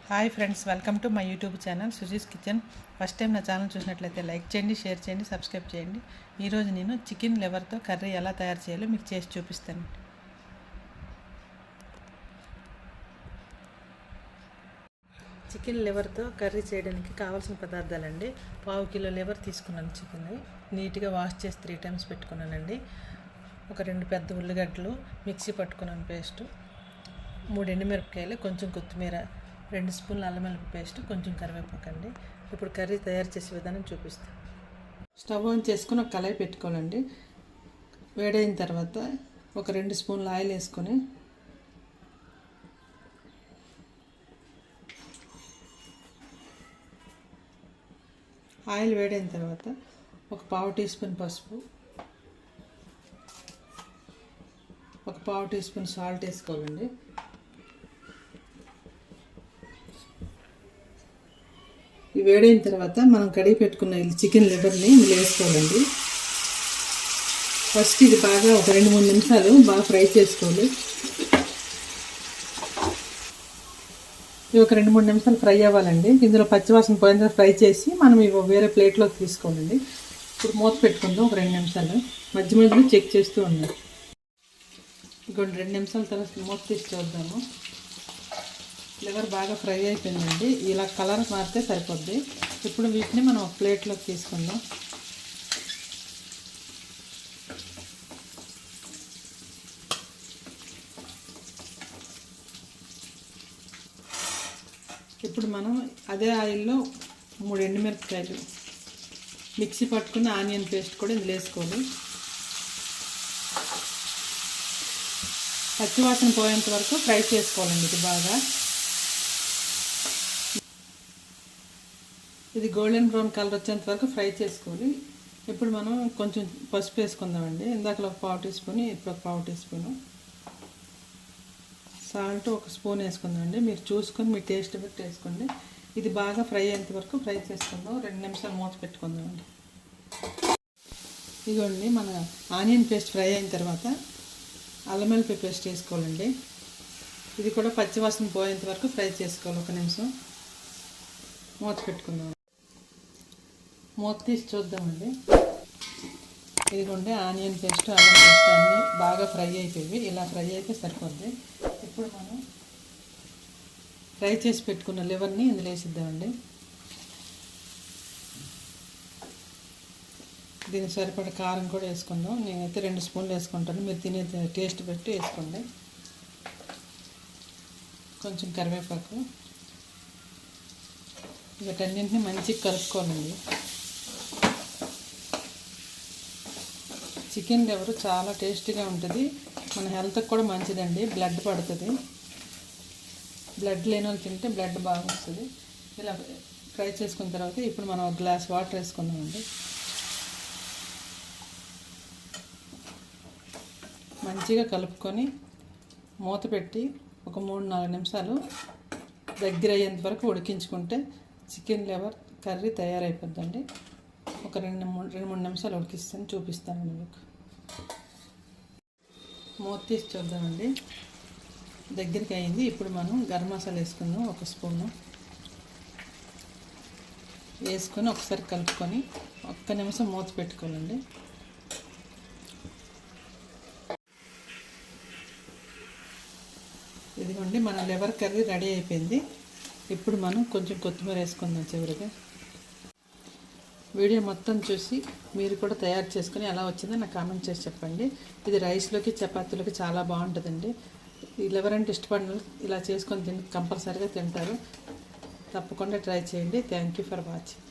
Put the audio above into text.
Hi friends, welcome to my YouTube channel Suji's kitchen. First time నా channel చూసినట్లయితే like చేయండి, share చేయండి, subscribe చేయండి. ఈరోజు నేను చికెన్ లివర్తో కర్రీ ఎలా తయారు చేయాలో మీకు చేసి చూపిస్తాను. చికెన్ లివర్తో కర్రీ చేయడానికి కావాల్సిన పదార్థాలండి. 1/2 కిలో లివర్ తీసుకున్నాను. చికెన్ నీట్గా వాష్ చేసి 3 టైమ్స్ పెట్టుకున్నానండి. ఒక 2 పెద్ద ఉల్లిగడ్డలు మిక్సీ పట్టుకున్నాను పేస్ట్, 3 ఎండుమిరపకాయలు, కొంచెం కొత్తిమీర, 2 స్పూన్ల అల్లం వెల్లుల్లి పేస్ట్, కొంచెం కరివేపాకండి. ఇప్పుడు కర్రీ తయారు చేసే విధానం చూపిస్తాను. స్టవ్ ఆన్ చేసుకుని ఒక కళాయి పెట్టుకోవాలండి. వేడైన తర్వాత ఒక 2 స్పూన్ల ఆయిల్ వేసుకొని ఆయిల్ వేడైన తర్వాత ఒక 1/2 టీ స్పూన్ పసుపు, ఒక 1/2 టీ స్పూన్ సాల్ట్ వేసుకోవాలండి. ఇవి వేడైన తర్వాత మనం కడిగి పెట్టుకున్న చికెన్ లివర్ని ఇందులో వేసుకోవాలండి. ఫస్ట్ ఇది బాగా ఒక 2-3 నిమిషాలు బాగా ఫ్రై చేసుకోవాలి. ఇవి ఒక 2-3 నిమిషాలు ఫ్రై అవ్వాలండి. ఇందులో పచ్చివాసన పోయిన ఫ్రై చేసి మనం ఇవి వేరే ప్లేట్లోకి తీసుకోవాలండి. ఇప్పుడు మూత పెట్టుకుందాం ఒక 2 నిమిషాలు. మధ్య మధ్యలో చెక్ చేస్తూ ఉండాలి. ఇంకొంచెం 2 నిమిషాల తర్వాత మూత తీసి చూద్దాము. లివర్ బాగా ఫ్రై అయిపోయిందండి. ఇలా కలర్ మారితే సరిపోద్ది. ఇప్పుడు వీటిని మనం ఒక ప్లేట్లోకి తీసుకుందాం. ఇప్పుడు మనం అదే ఆయిల్లో 3 ఎండుమిరపకాయలు, మిక్సీ పట్టుకున్న ఆనియన్ పేస్ట్ కూడా ఇందులో వేసుకోవాలి. పచ్చివాసన పోయేంత వరకు ఫ్రై చేసుకోవాలండి. ఇది బాగా ఇది గోల్డెన్ బ్రౌన్ కలర్ వచ్చేంత వరకు ఫ్రై చేసుకోవాలి. ఇప్పుడు మనం కొంచెం పసుపు వేసుకుందామండి. ఇందాకలో ఒక 1/2 టీ స్పూన్, ఇప్పుడు ఒక 1/2 టీ స్పూను సాల్ట్, ఒక స్పూన్ వేసుకుందామండి. మీరు చూసుకొని మీ టేస్ట్ బట్టి వేసుకోండి. ఇది బాగా ఫ్రై అయ్యేంత వరకు ఫ్రై చేసుకుందాం. 2 నిమిషాలు మూత పెట్టుకుందామండి. ఇదిగోండి, మన ఆనియన్ పేస్ట్ ఫ్రై అయిన తర్వాత అల్లం వెల్లుల్లి పేస్ట్ వేసుకోవాలండి. ఇది కూడా పచ్చివాసన పోయేంత వరకు ఫ్రై చేసుకోవాలి. 1 నిమిషం మూత పెట్టుకుందాం. మూత తీసి చూద్దామండి. ఇదిగోండి, ఆనియన్ పేస్ట్, అల్లం పేస్ట్ అన్నీ బాగా ఫ్రై అయిపోయి ఇలా ఫ్రై అయితే సరిపోద్ది. ఇప్పుడు మనం ఫ్రై చేసి పెట్టుకున్న లివర్ని ఇందులో వేసిద్దామండి. దీనికి సరిపడ కారం కూడా వేసుకుందాం. నేనైతే 2 స్పూన్లు వేసుకుంటాను. మీరు తినే టేస్ట్ బట్టి వేసుకోండి. కొంచెం కరివేపాకు, వీటన్నింటినీ మంచిగా కలుపుకోవాలండి. చికెన్ లివర్ చాలా టేస్టీగా ఉంటుంది. మన హెల్త్కి కూడా మంచిదండి. బ్లడ్ పడుతుంది. బ్లడ్ లేని వాళ్ళు తింటే బ్లడ్ బాగా వస్తుంది. ఇలా ఫ్రై చేసుకున్న తర్వాత ఇప్పుడు మనం 1 గ్లాస్ వాటర్ వేసుకుందామండి. మంచిగా కలుపుకొని మూత పెట్టి ఒక 3-4 నిమిషాలు దగ్గర అయ్యేంత వరకు ఉడికించుకుంటే చికెన్ లివర్ కర్రీ తయారైపోద్దండి. ఒక 2-3 నిమిషాలు ఉడికిస్తాను, చూపిస్తానండి మీకు. మూత తీసి చూద్దామండి. దగ్గరికి అయింది. ఇప్పుడు మనం గరం మసాలా వేసుకుందాం. 1 స్పూను వేసుకొని ఒకసారి కలుపుకొని 1 నిమిషం మూత పెట్టుకోవాలండి. ఇదిగోండి, మన లివర్ కర్రీ రెడీ అయిపోయింది. ఇప్పుడు మనం కొంచెం కొత్తిమీర వేసుకుందాం చివరిగా. వీడియో మొత్తం చూసి మీరు కూడా తయారు చేసుకుని ఎలా వచ్చిందో నాకు కామెంట్ చేసి చెప్పండి. ఇది రైస్లోకి, చపాతీలోకి చాలా బాగుంటుందండి. ఈ లివర్ అంటే ఇష్టపడిన వాళ్ళు ఇలా చేసుకొని కంపల్సరీగా తింటారు. తప్పకుండా ట్రై చేయండి. Thank you for watching.